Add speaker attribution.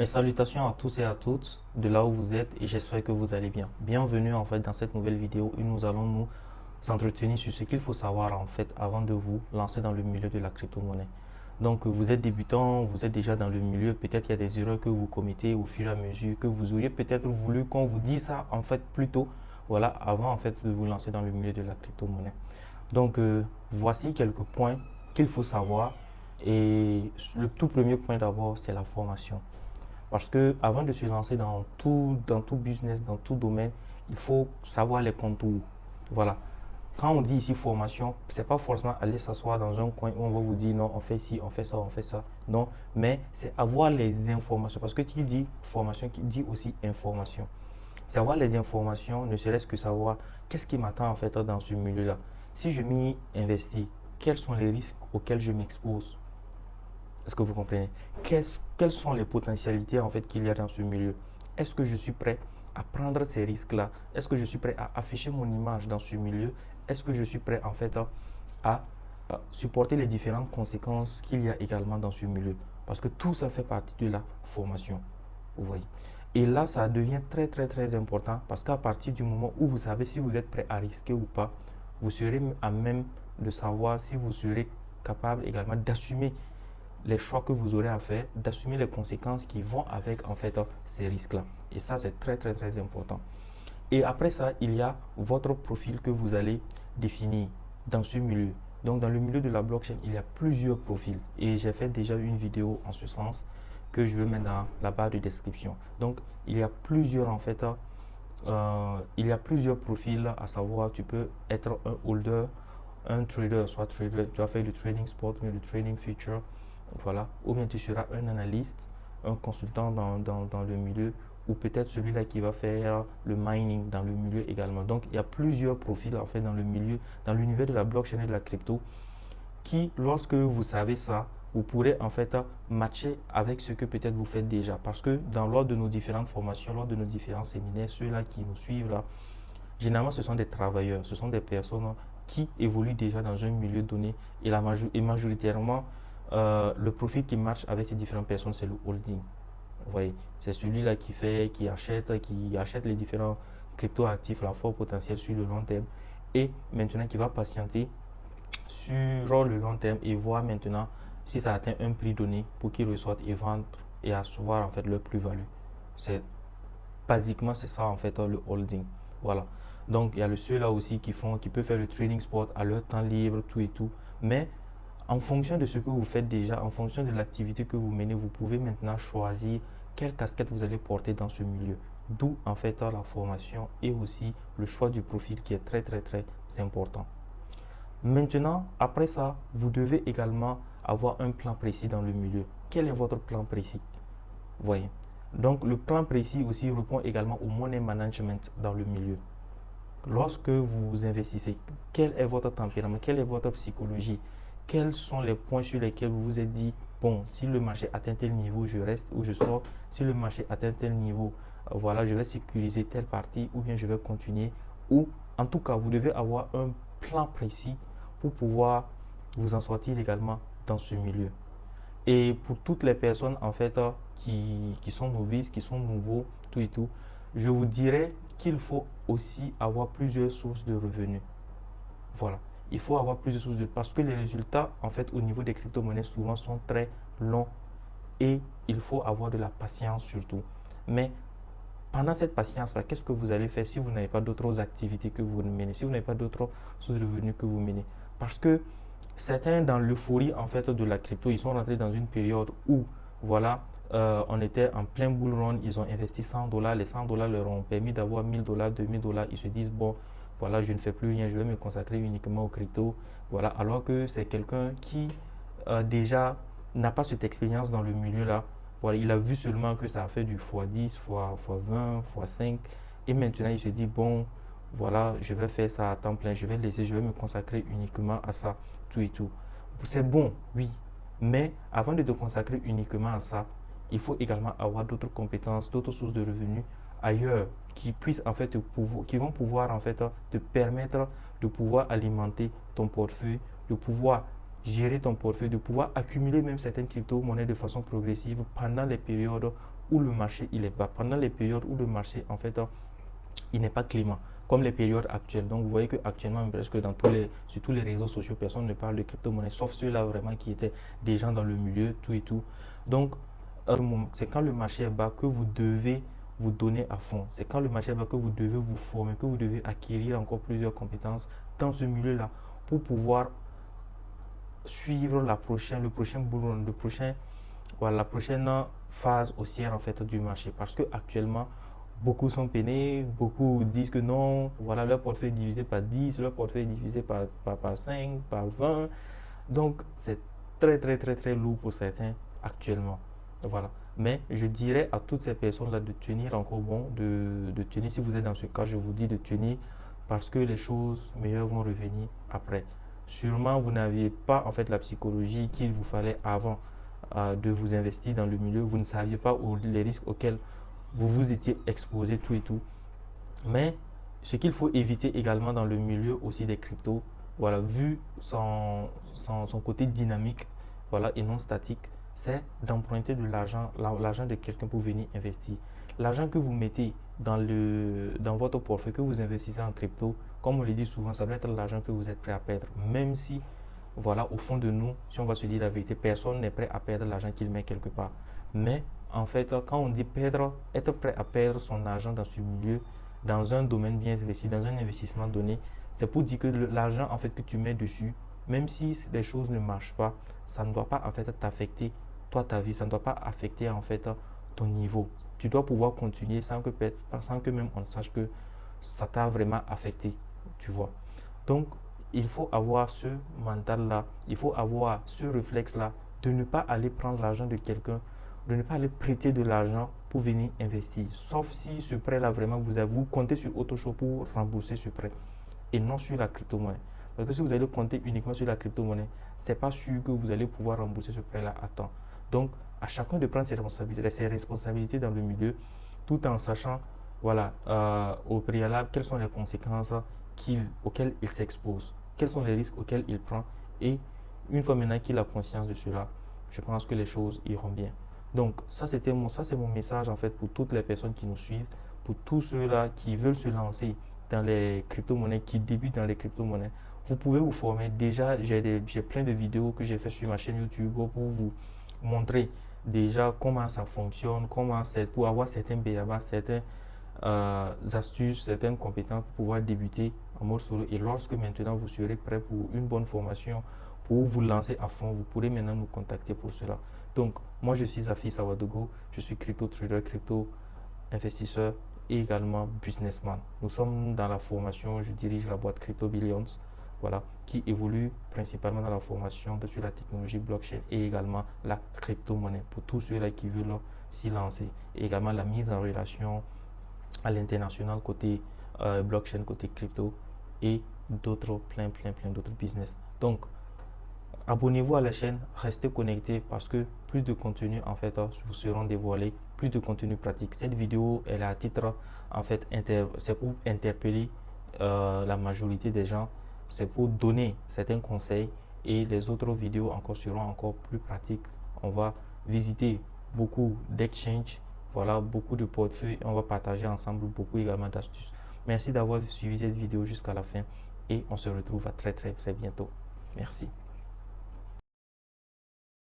Speaker 1: Mes salutations à tous et à toutes de là où vous êtes et j'espère que vous allez bien. Bienvenue en fait dans cette nouvelle vidéo où nous allons nous entretenir sur ce qu'il faut savoir en fait avant de vous lancer dans le milieu de la crypto-monnaie. Donc vous êtes débutant, vous êtes déjà dans le milieu, peut-être il y a des erreurs que vous commettez au fur et à mesure que vous auriez peut-être voulu qu'on vous dise ça en fait plus tôt, voilà, avant en fait de vous lancer dans le milieu de la crypto-monnaie. Donc voici quelques points qu'il faut savoir et le tout premier point d'abord c'est la formation. Parce que avant de se lancer dans tout business, dans tout domaine, il faut savoir les contours. Voilà. Quand on dit ici formation, c'est pas forcément aller s'asseoir dans un coin où on va vous dire non, on fait ci, on fait ça, on fait ça. Non, mais c'est avoir les informations. Parce que qui dit formation, qui dit aussi information. C'est avoir les informations, ne serait-ce que savoir qu'est-ce qui m'attend en fait dans ce milieu-là. Si je m'y investis, quels sont les risques auxquels je m'expose? Est-ce que vous comprenez? Quelles sont les potentialités en fait qu'il y a dans ce milieu? Est-ce que je suis prêt à prendre ces risques-là? Est-ce que je suis prêt à afficher mon image dans ce milieu? Est-ce que je suis prêt en fait à supporter les différentes conséquences qu'il y a également dans ce milieu? Parce que tout ça fait partie de la formation. Vous voyez? Et là, ça devient très très très important parce qu'à partir du moment où vous savez si vous êtes prêt à risquer ou pas, vous serez à même de savoir si vous serez capable également d'assumer les choix que vous aurez à faire, d'assumer les conséquences qui vont avec en fait ces risques-là. Et ça, c'est très très très important. Et après ça, il y a votre profil que vous allez définir dans ce milieu. Donc dans le milieu de la blockchain, il y a plusieurs profils. Et j'ai fait déjà une vidéo en ce sens que je vais mettre dans la barre de description. Donc il y a plusieurs en fait, il y a plusieurs profils à savoir. Tu peux être un holder, un trader, soit trader, tu vas faire du trading spot, mais du trading future. Voilà. Ou bien tu seras un analyste, un consultant dans le milieu, ou peut-être celui-là qui va faire le mining dans le milieu également. Donc, il y a plusieurs profils en fait dans le milieu, dans l'univers de la blockchain et de la crypto, qui, lorsque vous savez ça, vous pourrez en fait matcher avec ce que peut-être vous faites déjà. Parce que lors de nos différentes formations, lors de nos différents séminaires, ceux-là qui nous suivent là, généralement ce sont des travailleurs, ce sont des personnes qui évoluent déjà dans un milieu donné et majoritairement le profil qui marche avec ces différentes personnes, c'est le holding. Vous voyez, c'est celui-là qui achète les différents crypto-actifs à fort potentiel sur le long terme et maintenant qui va patienter sur le long terme et voir maintenant si ça atteint un prix donné pour qu'ils ressortent et vendent et asseoir en fait leur plus-value. C'est basiquement c'est ça en fait le holding. Voilà. Donc il y a le ceux là aussi qui peuvent faire le trading spot à leur temps libre, tout et tout. Mais en fonction de ce que vous faites déjà, en fonction de l'activité que vous menez, vous pouvez maintenant choisir quelle casquette vous allez porter dans ce milieu. D'où en fait la formation et aussi le choix du profil qui est très très très important. Maintenant, après ça, vous devez également avoir un plan précis dans le milieu. Quel est votre plan précis? Vous voyez. Donc le plan précis aussi répond également au money management dans le milieu. Lorsque vous investissez, quel est votre tempérament, quelle est votre psychologie, quels sont les points sur lesquels vous vous êtes dit, bon, si le marché atteint tel niveau, je reste ou je sors, si le marché atteint tel niveau, voilà, je vais sécuriser telle partie ou bien je vais continuer. Ou en tout cas, vous devez avoir un plan précis pour pouvoir vous en sortir également dans ce milieu. Et pour toutes les personnes en fait qui sont novices, qui sont nouveaux, tout et tout, je vous dirais qu'il faut aussi avoir plusieurs sources de revenus. Voilà. Il faut avoir plusieurs sources de parce que les résultats en fait au niveau des crypto-monnaies souvent sont très longs et il faut avoir de la patience surtout. Mais pendant cette patience-là, qu'est-ce que vous allez faire si vous n'avez pas d'autres activités que vous menez, si vous n'avez pas d'autres sources de revenus que vous menez? Parce que certains, dans l'euphorie en fait de la crypto, ils sont rentrés dans une période où, voilà, on était en plein bull run, ils ont investi 100 dollars, les 100 dollars leur ont permis d'avoir 1000 dollars, 2000 dollars, ils se disent, bon, voilà, je ne fais plus rien, je vais me consacrer uniquement aux crypto, voilà, alors que c'est quelqu'un qui déjà n'a pas cette expérience dans le milieu là, voilà, il a vu seulement que ça a fait du x10, x20, x5, et maintenant il se dit, bon, voilà, je vais faire ça à temps plein, je vais me consacrer uniquement à ça, tout et tout. C'est bon, oui, mais avant de te consacrer uniquement à ça, il faut également avoir d'autres compétences, d'autres sources de revenus ailleurs qui puissent en fait qui vont pouvoir en fait te permettre de pouvoir alimenter ton portefeuille, de pouvoir gérer ton portefeuille, de pouvoir accumuler même certaines crypto-monnaies de façon progressive pendant les périodes où le marché il est bas, pendant les périodes où le marché en fait il n'est pas clément, comme les périodes actuelles. Donc vous voyez que actuellement presque sur tous les réseaux sociaux, personne ne parle de crypto-monnaie, sauf ceux-là vraiment qui étaient des gens dans le milieu, tout et tout. Donc c'est quand le marché est bas que vous devez vous donner à fond. C'est quand le marché est bas que vous devez vous former, que vous devez acquérir encore plusieurs compétences dans ce milieu-là pour pouvoir suivre le prochain boulot, voilà, la prochaine phase haussière en fait du marché. Parce que actuellement, beaucoup sont peinés, beaucoup disent que non, voilà, leur portefeuille est divisé par 10, leur portefeuille est divisé par 5, par 20. Donc, c'est très, très, très, très lourd pour certains actuellement. Voilà. Mais je dirais à toutes ces personnes-là de tenir encore bon, de tenir, si vous êtes dans ce cas, je vous dis de tenir parce que les choses meilleures vont revenir après. Sûrement, vous n'aviez pas en fait la psychologie qu'il vous fallait avant de vous investir dans le milieu. Vous ne saviez pas les risques auxquels vous vous étiez exposé, tout et tout. Mais ce qu'il faut éviter également dans le milieu aussi des cryptos, voilà, vu son côté dynamique, voilà, et non statique, c'est d'emprunter de l'argent de quelqu'un pour venir investir. L'argent que vous mettez dans votre portefeuille, que vous investissez en crypto, comme on le dit souvent, ça va être l'argent que vous êtes prêt à perdre. Même si, voilà, au fond de nous, si on va se dire la vérité, personne n'est prêt à perdre l'argent qu'il met quelque part. Mais en fait, quand on dit perdre, être prêt à perdre son argent dans ce milieu, dans un domaine bien investi, dans un investissement donné, c'est pour dire que l'argent en fait que tu mets dessus, même si les choses ne marchent pas, ça ne doit pas en fait t'affecter toi ta vie, ça ne doit pas affecter en fait ton niveau. Tu dois pouvoir continuer sans que même on sache que ça t'a vraiment affecté, tu vois. Donc, il faut avoir ce mental-là, il faut avoir ce réflexe-là de ne pas aller prendre l'argent de quelqu'un, de ne pas aller prêter de l'argent pour venir investir. Sauf si ce prêt-là, vraiment, vous comptez sur autre chose pour rembourser ce prêt et non sur la crypto-monnaie. Parce que si vous allez compter uniquement sur la crypto-monnaie, ce n'est pas sûr que vous allez pouvoir rembourser ce prêt-là à temps. Donc, à chacun de prendre ses responsabilités dans le milieu, tout en sachant, voilà, au préalable, quelles sont les conséquences auxquelles il s'expose, quels sont les risques auxquels il prend. Et une fois maintenant qu'il a conscience de cela, je pense que les choses iront bien. Donc, ça c'est mon message en fait pour toutes les personnes qui nous suivent, pour tous ceux-là qui veulent se lancer dans les crypto-monnaies, qui débutent dans les crypto-monnaies. Vous pouvez vous former. Déjà, j'ai plein de vidéos que j'ai fait sur ma chaîne YouTube pour vous montrer déjà comment ça fonctionne, comment c'est pour avoir certains BABA, certaines astuces, certaines compétences pour pouvoir débuter en mode solo. Et lorsque maintenant vous serez prêt pour une bonne formation, pour vous lancer à fond, vous pourrez maintenant nous contacter pour cela. Donc, moi je suis Afi Sawadogo, je suis crypto trader, crypto investisseur et également businessman. Nous sommes dans la formation, je dirige la boîte Crypto Billions, voilà, qui évolue principalement dans la formation sur la technologie blockchain et également la crypto-monnaie pour tous ceux-là qui veulent s'y lancer. Et également la mise en relation à l'international côté blockchain, côté crypto et d'autres, plein d'autres business. Donc, abonnez-vous à la chaîne, restez connectés parce que plus de contenu en fait vous seront dévoilés, plus de contenu pratique. Cette vidéo elle est à titre en fait c'est pour interpeller la majorité des gens, c'est pour donner certains conseils et les autres vidéos encore seront encore plus pratiques. On va visiter beaucoup d'exchanges, voilà, beaucoup de portefeuilles, on va partager ensemble beaucoup également d'astuces. Merci d'avoir suivi cette vidéo jusqu'à la fin et on se retrouve à très bientôt. Merci.